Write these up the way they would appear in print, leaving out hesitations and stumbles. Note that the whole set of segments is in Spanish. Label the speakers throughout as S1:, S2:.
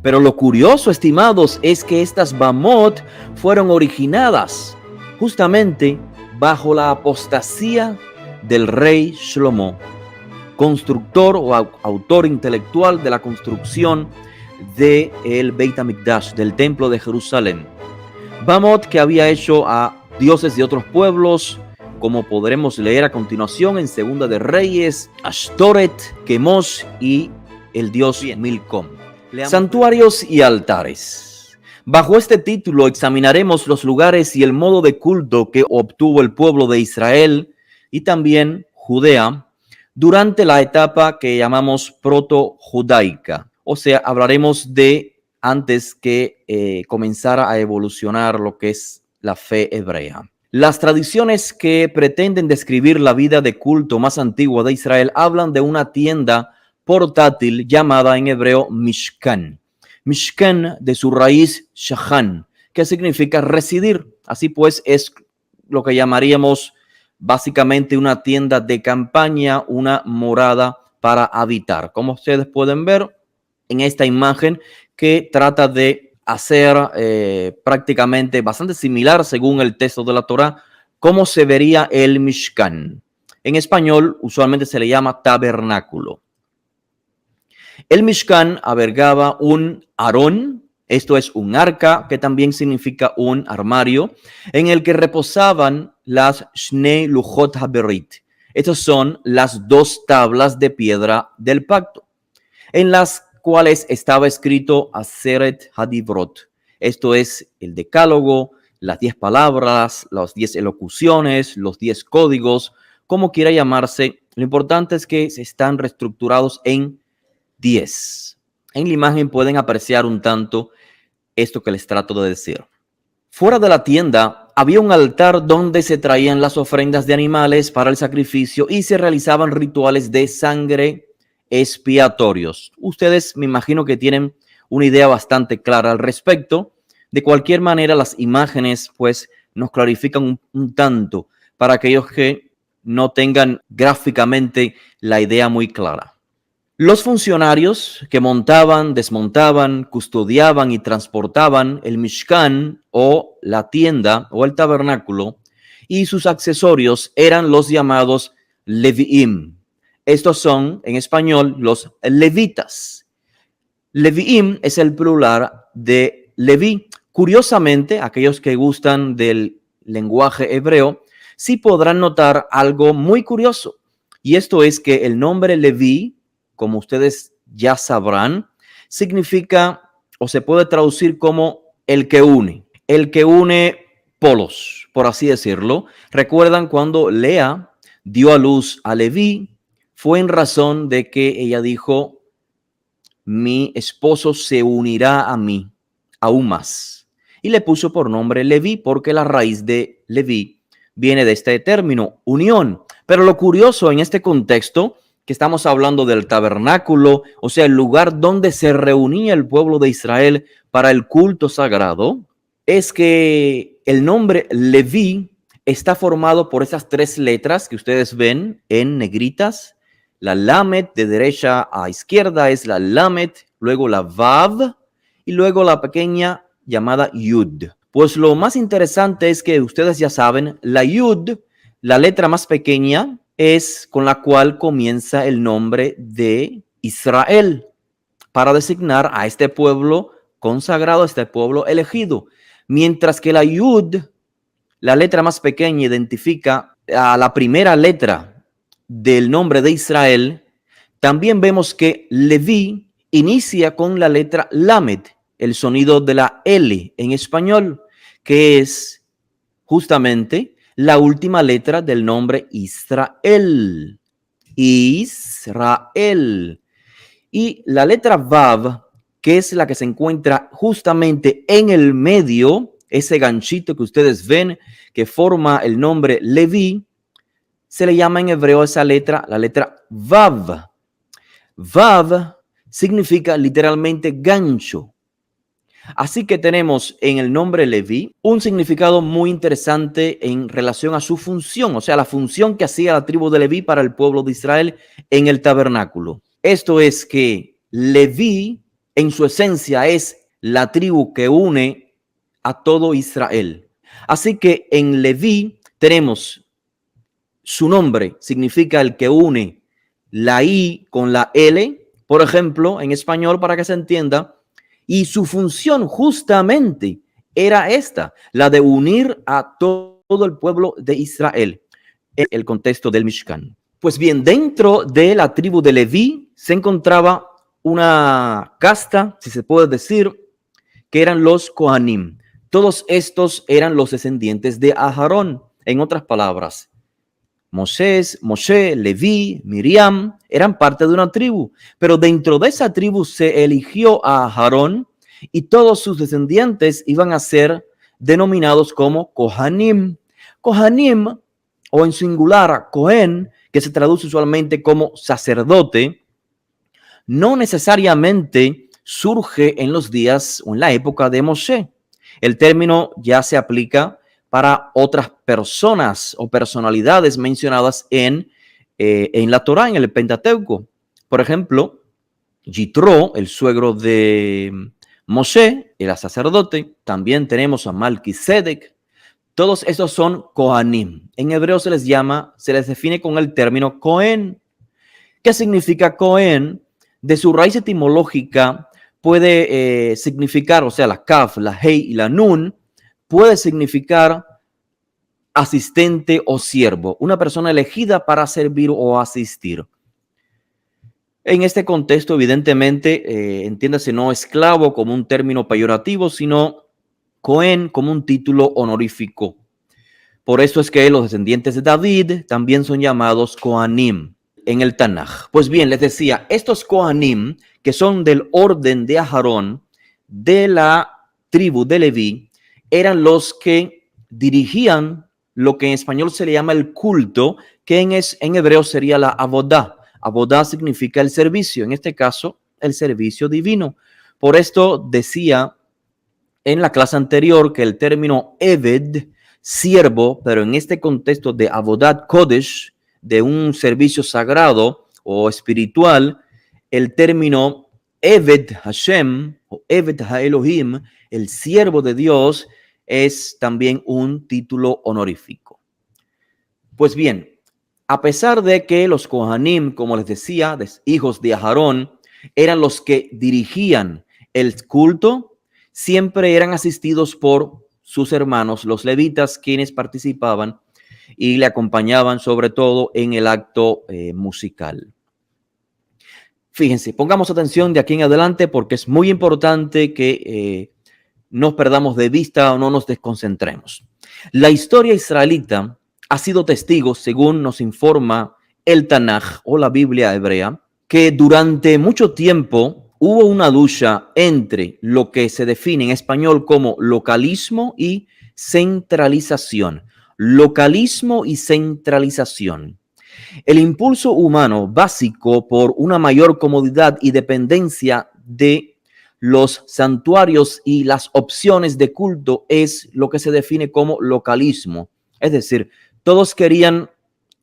S1: Pero lo curioso, estimados, es que estas Bamot fueron originadas justamente bajo la apostasía del rey Shlomo, constructor o autor intelectual de la construcción del Beit HaMikdash, del templo de Jerusalén. Bamot que había hecho a dioses de otros pueblos, como podremos leer a continuación en Segunda de Reyes, Ashtoret, Kemosh y el dios Milcom. Santuarios y altares. Bajo este título examinaremos los lugares y el modo de culto que obtuvo el pueblo de Israel y también Judea durante la etapa que llamamos proto-judaica. O sea, hablaremos de antes que comenzara a evolucionar lo que es la fe hebrea. Las tradiciones que pretenden describir la vida de culto más antigua de Israel hablan de una tienda portátil llamada en hebreo Mishkan. Mishkan de su raíz Shahan, que significa residir. Así pues es lo que llamaríamos básicamente una tienda de campaña, una morada para habitar. Como ustedes pueden ver en esta imagen que trata de hacer prácticamente bastante similar según el texto de la Torá, cómo se vería el Mishkan. En español usualmente se le llama tabernáculo. El Mishkan albergaba un arón, esto es un arca, que también significa un armario, en el que reposaban las Shnei Luchot HaBerit. Estas son las dos tablas de piedra del pacto, en las cuales estaba escrito Aseret Hadivrot. Esto es el decálogo, las 10 palabras, las 10 elocuciones, los 10 códigos, como quiera llamarse. Lo importante es que están reestructurados en 10. En la imagen pueden apreciar un tanto esto que les trato de decir. Fuera de la tienda había un altar donde se traían las ofrendas de animales para el sacrificio y se realizaban rituales de sangre expiatorios. Ustedes me imagino que tienen una idea bastante clara al respecto. De cualquier manera, las imágenes pues nos clarifican un tanto para aquellos que no tengan gráficamente la idea muy clara. Los funcionarios que montaban, desmontaban, custodiaban y transportaban el Mishkan o la tienda o el tabernáculo y sus accesorios eran los llamados Leviim. Estos son, en español, los levitas. Leviim es el plural de Leví. Curiosamente, aquellos que gustan del lenguaje hebreo, sí podrán notar algo muy curioso. Y esto es que el nombre Leví, como ustedes ya sabrán, significa o se puede traducir como el que une polos, por así decirlo. ¿Recuerdan cuando Lea dio a luz a Leví? Fue en razón de que ella dijo, mi esposo se unirá a mí aún más. Y le puso por nombre Leví porque la raíz de Leví viene de este término, unión. Pero lo curioso en este contexto, que estamos hablando del tabernáculo, o sea, el lugar donde se reunía el pueblo de Israel para el culto sagrado, es que el nombre Leví está formado por esas 3 letras que ustedes ven en negritas. La Lamed de derecha a izquierda es la Lamed, luego la Vav y luego la pequeña llamada Yud. Pues lo más interesante es que ustedes ya saben, la Yud, la letra más pequeña, es con la cual comienza el nombre de Israel para designar a este pueblo consagrado, a este pueblo elegido. Mientras que la Yud, la letra más pequeña, identifica a la primera letra del nombre de Israel. También vemos que Leví inicia con la letra Lamed, el sonido de la L en español, que es justamente la última letra del nombre Israel. Israel. Y la letra Vav, que es la que se encuentra justamente en el medio, ese ganchito que ustedes ven que forma el nombre Leví, se le llama en hebreo esa letra, la letra Vav. Vav significa literalmente gancho. Así que tenemos en el nombre Leví un significado muy interesante en relación a su función, o sea, la función que hacía la tribu de Leví para el pueblo de Israel en el tabernáculo. Esto es que Leví en su esencia es la tribu que une a todo Israel. Así que en Leví tenemos su nombre, significa el que une la I con la L, por ejemplo, en español para que se entienda, y su función justamente era esta, la de unir a todo el pueblo de Israel en el contexto del Mishkan. Pues bien, dentro de la tribu de Leví se encontraba una casta, si se puede decir, que eran los Kohanim. Todos estos eran los descendientes de Aarón. En otras palabras, Moshe, Leví, Miriam eran parte de una tribu, pero dentro de esa tribu se eligió a Aarón y todos sus descendientes iban a ser denominados como Kohanim. Kohanim, o en singular Cohen, que se traduce usualmente como sacerdote, no necesariamente surge en los días o en la época de Moshe. El término ya se aplica para otras personas o personalidades mencionadas en la Torá, en el Pentateuco. Por ejemplo, Yitro, el suegro de Moshe, era sacerdote. También tenemos a Malquisedec. Todos estos son Kohanim. En hebreo se les define con el término Cohen. ¿Qué significa Cohen? De su raíz etimológica puede significar, o sea, la Kaf, la Hei y la Nun, puede significar asistente o siervo, una persona elegida para servir o asistir. En este contexto, evidentemente, entiéndase no esclavo como un término peyorativo, sino Cohen como un título honorífico. Por eso es que los descendientes de David también son llamados Kohanim en el Tanaj. Pues bien, les decía, estos Kohanim, que son del orden de Aarón, de la tribu de Leví, eran los que dirigían lo que en español se le llama el culto, que en hebreo sería la Avodá. Avodá significa el servicio, en este caso, el servicio divino. Por esto decía en la clase anterior que el término Eved, siervo, pero en este contexto de Avodat Kodesh, de un servicio sagrado o espiritual, el término Eved Hashem o Eved HaElohim, el siervo de Dios, es también un título honorífico. Pues bien, a pesar de que los Kohanim, como les decía, hijos de Aarón, eran los que dirigían el culto, siempre eran asistidos por sus hermanos, los levitas, quienes participaban y le acompañaban sobre todo en el acto musical. Fíjense, pongamos atención de aquí en adelante porque es muy importante que nos perdamos de vista o no nos desconcentremos. La historia israelita ha sido testigo, según nos informa el Tanaj o la Biblia hebrea, que durante mucho tiempo hubo una lucha entre lo que se define en español como localismo y centralización. Localismo y centralización. El impulso humano básico por una mayor comodidad y dependencia de los santuarios y las opciones de culto es lo que se define como localismo. Es decir, todos querían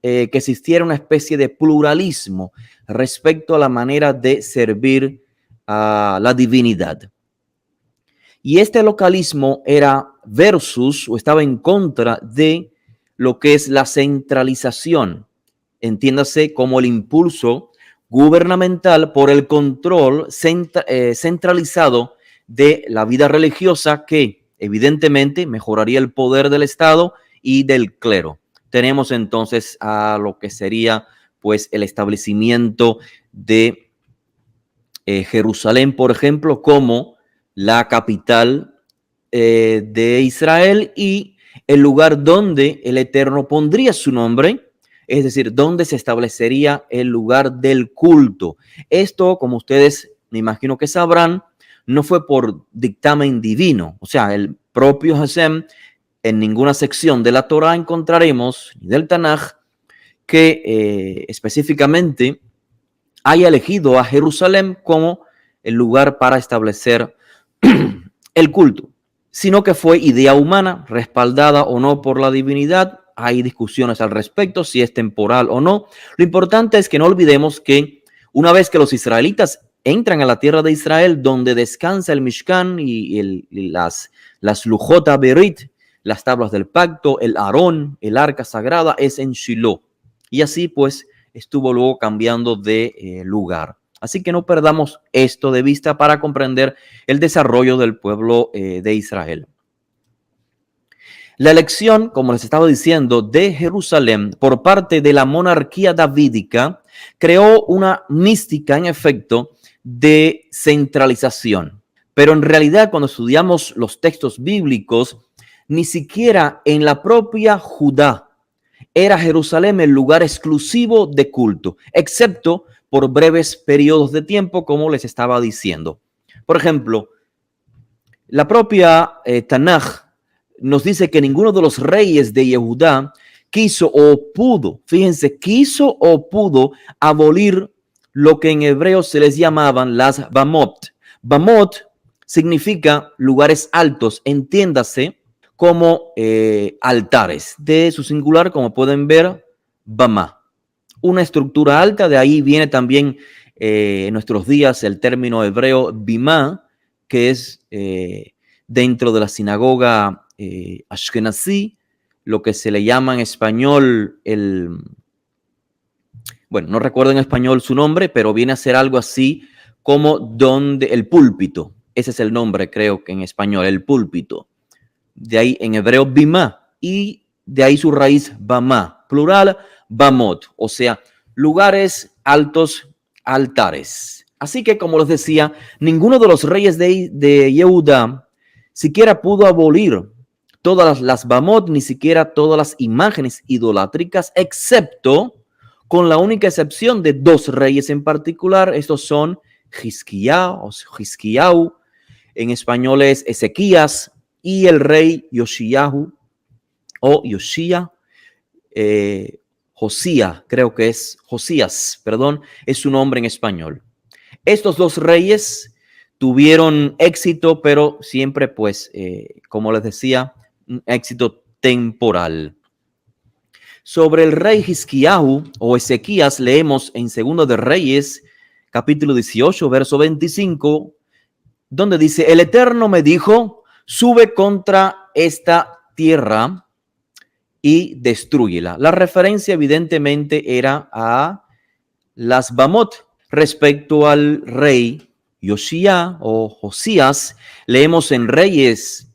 S1: que existiera una especie de pluralismo respecto a la manera de servir a la divinidad. Y este localismo era versus o estaba en contra de lo que es la centralización. Entiéndase como el impulso gubernamental por el control centralizado de la vida religiosa que evidentemente mejoraría el poder del Estado y del clero. Tenemos entonces a lo que sería pues el establecimiento de Jerusalén, por ejemplo, como la capital de Israel y el lugar donde el Eterno pondría su nombre, es decir, donde se establecería el lugar del culto. Esto, como ustedes me imagino que sabrán, no fue por dictamen divino. O sea, el propio Hashem, en ninguna sección de la Torá encontraremos, del Tanaj, que específicamente haya elegido a Jerusalén como el lugar para establecer el culto, sino que fue idea humana, respaldada o no por la divinidad. Hay discusiones al respecto, si es temporal o no. Lo importante es que no olvidemos que una vez que los israelitas entran a la tierra de Israel, donde descansa el Mishkan y las Lujot Berit, las tablas del pacto, el Aarón, el arca sagrada, es en Shiloh. Y así pues estuvo luego cambiando de lugar. Así que no perdamos esto de vista para comprender el desarrollo del pueblo de Israel. La elección, como les estaba diciendo, de Jerusalén por parte de la monarquía davídica creó una mística, en efecto, de centralización. Pero en realidad, cuando estudiamos los textos bíblicos, ni siquiera en la propia Judá era Jerusalén el lugar exclusivo de culto, excepto por breves periodos de tiempo, como les estaba diciendo. Por ejemplo, la propia Tanaj nos dice que ninguno de los reyes de Yehudá quiso o pudo abolir lo que en hebreo se les llamaban las Bamot. Bamot significa lugares altos, entiéndase como altares, de su singular, como pueden ver, Bamá. Una estructura alta, de ahí viene también en nuestros días el término hebreo Bimá, que es dentro de la sinagoga Ashkenazí, lo que se le llama en español bueno, no recuerdo en español su nombre, pero viene a ser algo así como donde el púlpito. Ese es el nombre, creo que en español, el púlpito. De ahí en hebreo Bimá, y de ahí su raíz Bamá, plural Bamot, o sea, lugares altos, altares. Así que, como les decía, ninguno de los reyes de Yehudá siquiera pudo abolir todas las Bamot, ni siquiera todas las imágenes idolátricas, excepto con la única excepción de dos reyes en particular. Estos son Hizkiyahu, en español es Ezequías, y el rey Yoshiyahu, o Yoshía, Josías, creo que es Josías, perdón, es su nombre en español. Estos dos reyes tuvieron éxito, pero siempre, pues, como les decía, un éxito temporal. Sobre el rey Hizkiyahu o Ezequías leemos en 2 de Reyes, capítulo 18, verso 25, donde dice: el Eterno me dijo, sube contra esta tierra y destrúyela. La referencia evidentemente era a las Bamot. Respecto al rey Yoshía o Josías, leemos en Reyes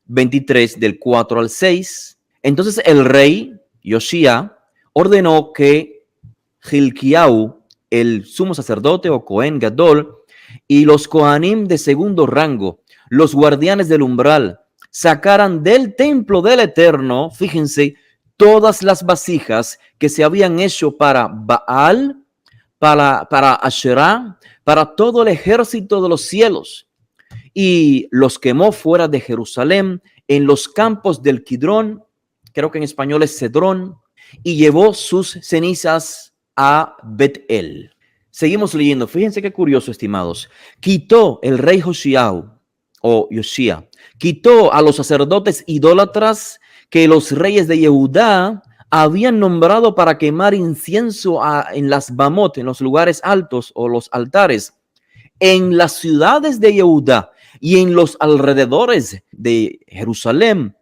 S1: 23 del 4 al 6. Entonces el rey Yoshía ordenó que Hilkiyahu, el sumo sacerdote o Cohen Gadol, y los Kohanim de segundo rango, los guardianes del umbral, sacaran del templo del Eterno, fíjense, todas las vasijas que se habían hecho para Baal, para Asherá, para todo el ejército de los cielos, y los quemó fuera de Jerusalén, en los campos del Kidrón, creo que en español es Cedrón, y llevó sus cenizas a Bet-El. Seguimos leyendo. Fíjense qué curioso, estimados. Quitó el rey Josías o Yoshía, quitó a los sacerdotes idólatras que los reyes de Yehudá habían nombrado para quemar incienso en las Bamot, en los lugares altos o los altares, en las ciudades de Yehudá y en los alrededores de Jerusalén.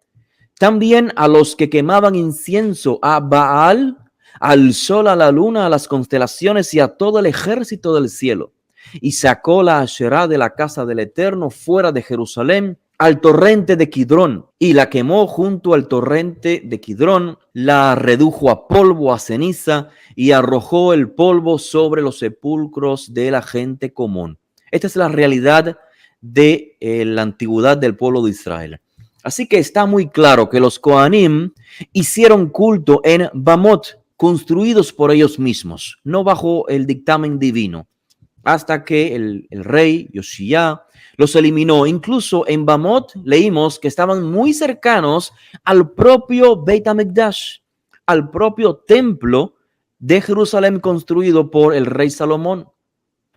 S1: También a los que quemaban incienso a Baal, al sol, a la luna, a las constelaciones y a todo el ejército del cielo. Y sacó la Asherá de la casa del Eterno fuera de Jerusalén al torrente de Kidrón, y la quemó junto al torrente de Kidrón, la redujo a polvo, a ceniza, y arrojó el polvo sobre los sepulcros de la gente común. Esta es la realidad de la antigüedad del pueblo de Israel. Así que está muy claro que los Kohanim hicieron culto en Bamot, construidos por ellos mismos, no bajo el dictamen divino, hasta que el rey Yoshía los eliminó. Incluso en Bamot leímos que estaban muy cercanos al propio Beit HaMikdash, al propio templo de Jerusalén construido por el rey Salomón.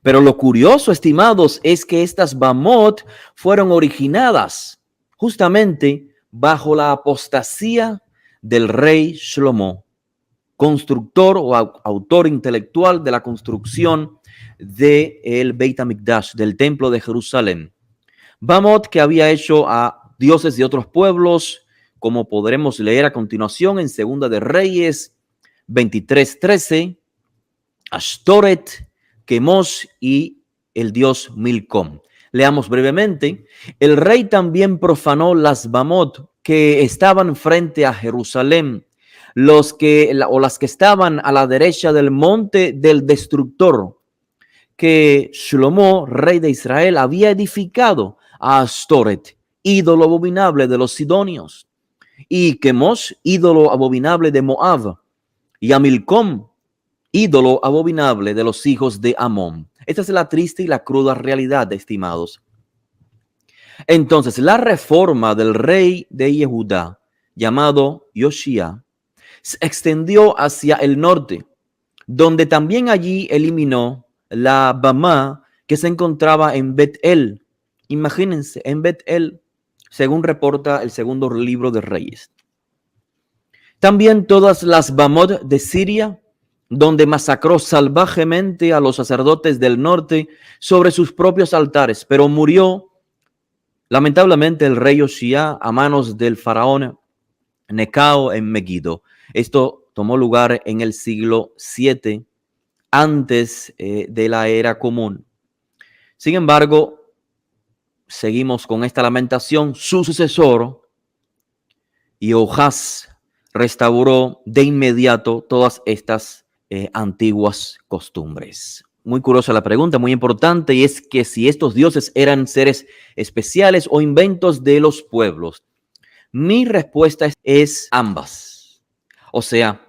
S1: Pero lo curioso, estimados, es que estas Bamot fueron originadas justamente bajo la apostasía del rey Shlomo, constructor o autor intelectual de la construcción del Beit HaMikdash, del templo de Jerusalén. Bamot que había hecho a dioses de otros pueblos, como podremos leer a continuación en Segunda de Reyes 23:13, Ashtoret, Quemos y el dios Milcom. Leamos brevemente. El rey también profanó las Bamot que estaban frente a Jerusalén, las que estaban a la derecha del monte del destructor, que Shlomo, rey de Israel, había edificado a Ashtoret, ídolo abominable de los sidonios, y Quemos, ídolo abominable de Moab, y a Milcom, ídolo abominable de los hijos de Amón. Esta es la triste y la cruda realidad, estimados. Entonces, la reforma del rey de Yehudá, llamado Yoshía, se extendió hacia el norte, donde también allí eliminó la Bamá que se encontraba en Bet-El. Imagínense, en Bet-El, según reporta el segundo libro de Reyes. También todas las Bamot de Siria, donde masacró salvajemente a los sacerdotes del norte sobre sus propios altares, pero murió lamentablemente el rey Yoshía a manos del faraón Necao en Megiddo. Esto tomó lugar en el siglo 7 antes de la era común. Sin embargo, seguimos con esta lamentación. Su sucesor, Jehoahaz, restauró de inmediato todas estas antiguas costumbres. Muy curiosa la pregunta, muy importante, y es que si estos dioses eran seres especiales o inventos de los pueblos. Mi respuesta es ambas. O sea,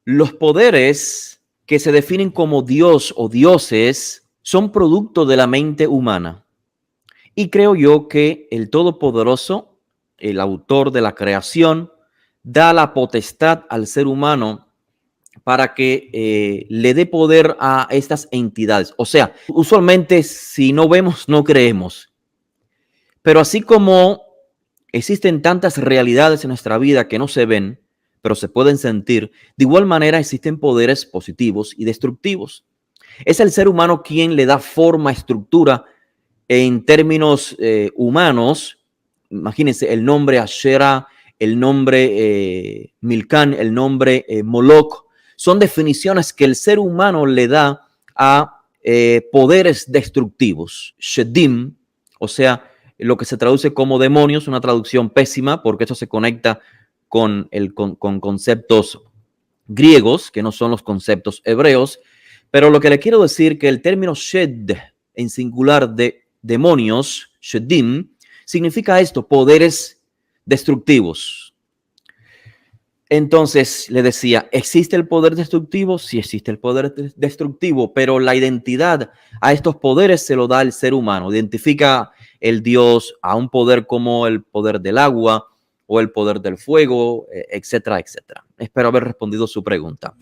S1: los poderes que se definen como Dios o dioses son producto de la mente humana. Y creo yo que el Todopoderoso, el autor de la creación, da la potestad al ser humano para que le dé poder a estas entidades. O sea, usualmente si no vemos, no creemos. Pero así como existen tantas realidades en nuestra vida que no se ven, pero se pueden sentir, de igual manera existen poderes positivos y destructivos. Es el ser humano quien le da forma, estructura en términos humanos. Imagínense el nombre Asherah, el nombre Milcán, el nombre Moloch. Son definiciones que el ser humano le da a poderes destructivos. Shedim, o sea, lo que se traduce como demonios, una traducción pésima porque eso se conecta con conceptos griegos, que no son los conceptos hebreos. Pero lo que le quiero decir que el término shed, en singular de demonios, shedim, significa esto, poderes destructivos. Entonces le decía, ¿existe el poder destructivo? Sí existe el poder destructivo, pero la identidad a estos poderes se lo da el ser humano. Identifica el Dios a un poder como el poder del agua o el poder del fuego, etcétera, etcétera. Espero haber respondido su pregunta.